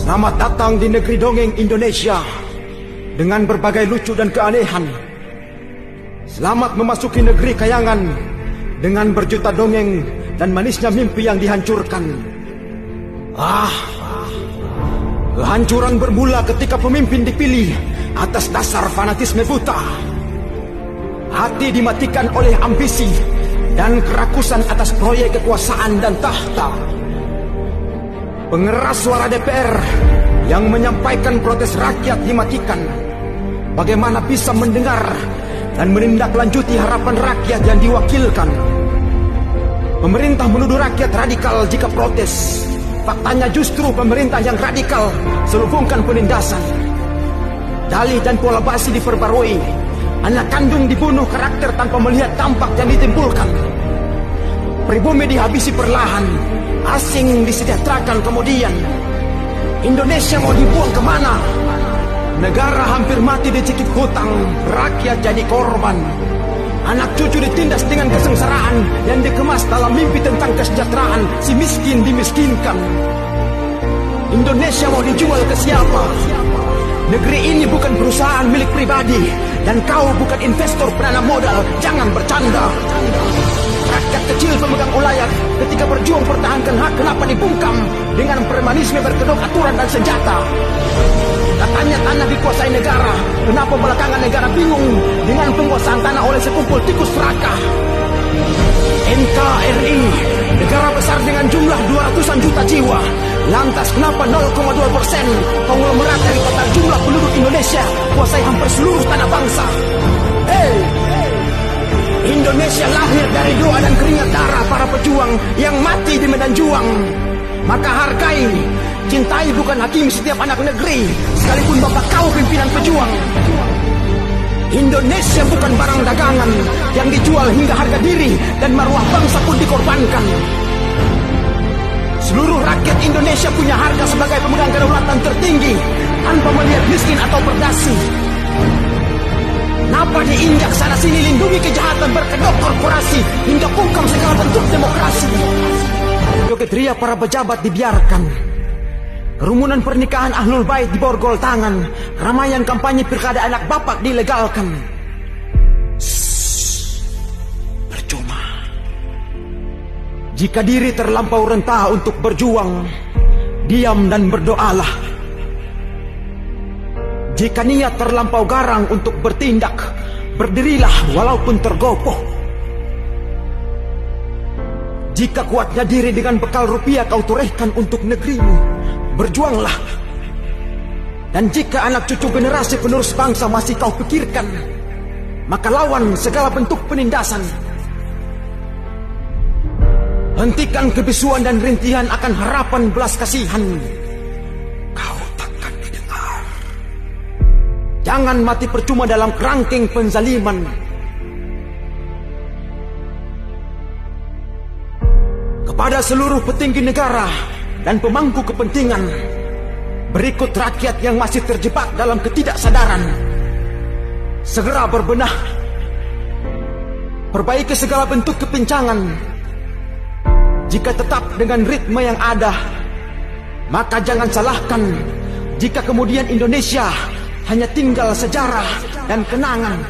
Selamat datang di negeri dongeng Indonesia dengan berbagai lucu dan keanehan. Selamat memasuki negeri kayangan dengan berjuta dongeng dan manisnya mimpi yang dihancurkan. Kehancuran bermula ketika pemimpin dipilih atas dasar fanatisme buta. Hati dimatikan oleh ambisi dan kerakusan atas proyek kekuasaan dan tahta. Pengeras suara DPR yang menyampaikan protes rakyat dimatikan. Bagaimana bisa mendengar dan menindaklanjuti harapan rakyat yang diwakilkan? Pemerintah menuduh rakyat radikal jika protes. Faktanya justru pemerintah yang radikal selubungkan penindasan. Dalih dan pola basi diperbarui. Anak kandung dibunuh karakter tanpa melihat dampak yang ditimbulkan. Pribumi dihabisi perlahan, asing disejahterakan kemudian. Indonesia mau dibuang kemana? Negara hampir mati dicekik hutang, rakyat jadi korban. Anak cucu ditindas dengan kesengsaraan yang dikemas dalam mimpi tentang kesejahteraan. Si miskin dimiskinkan. Indonesia mau dijual ke siapa? Negeri ini bukan perusahaan milik pribadi, dan kau bukan investor penanam modal. Jangan bercanda. Rakyat kecil pemegang ulayat ketika berjuang pertahankan hak, kenapa dibungkam dengan premanisme berkedok aturan dan senjata? Katanya tanah dikuasai negara, kenapa belakangan negara bingung dengan penguasaan tanah oleh sekumpul tikus serakah? NKRI, negara besar dengan jumlah 200-an juta jiwa. Lantas kenapa 0,2% konglomerat dari total jumlah penduduk Indonesia kuasai hampir seluruh tanah bangsa? Indonesia lahir dari doa dan keringat darah para pejuang yang mati di medan juang. Maka hargai, cintai bukan hakimi setiap anak negeri, sekalipun bapak kau pimpinan pejuang. Indonesia bukan barang dagangan yang dijual hingga harga diri dan maruah bangsa pun dikorbankan. Seluruh rakyat Indonesia punya harga sebagai pemegang kedaulatan tertinggi tanpa melihat miskin atau berdasi. Kenapa diinjak sana sini lindungi kejahatan berkedok korporasi hingga bungkam segala bentuk demokrasi? Joget ria para pejabat dibiarkan. Kerumunan pernikahan ahlul bait diborgol tangan. Ramaian kampanye pilkada anak bapak dilegalkan. Percuma. Jika diri terlampau rentah untuk berjuang, diam dan berdoalah. Jika niat terlampau garang untuk bertindak, berdirilah walaupun tergopoh. Jika kuatnya diri dengan bekal rupiah kau torehkan untuk negerimu, berjuanglah. Dan jika anak cucu generasi penerus bangsa masih kau pikirkan, maka lawan segala bentuk penindasan. Hentikan kebisuan dan rintihan akan harapan belas kasihan. Kau takkan didengar. Jangan mati percuma dalam kerangkeng penzaliman. Kepada seluruh petinggi negara dan pemangku kepentingan, berikut rakyat yang masih terjebak dalam ketidaksadaran. Segera berbenah. Perbaiki segala bentuk kepincangan. Jika tetap dengan ritme yang ada, maka jangan salahkan jika kemudian Indonesia hanya tinggal sejarah dan kenangan.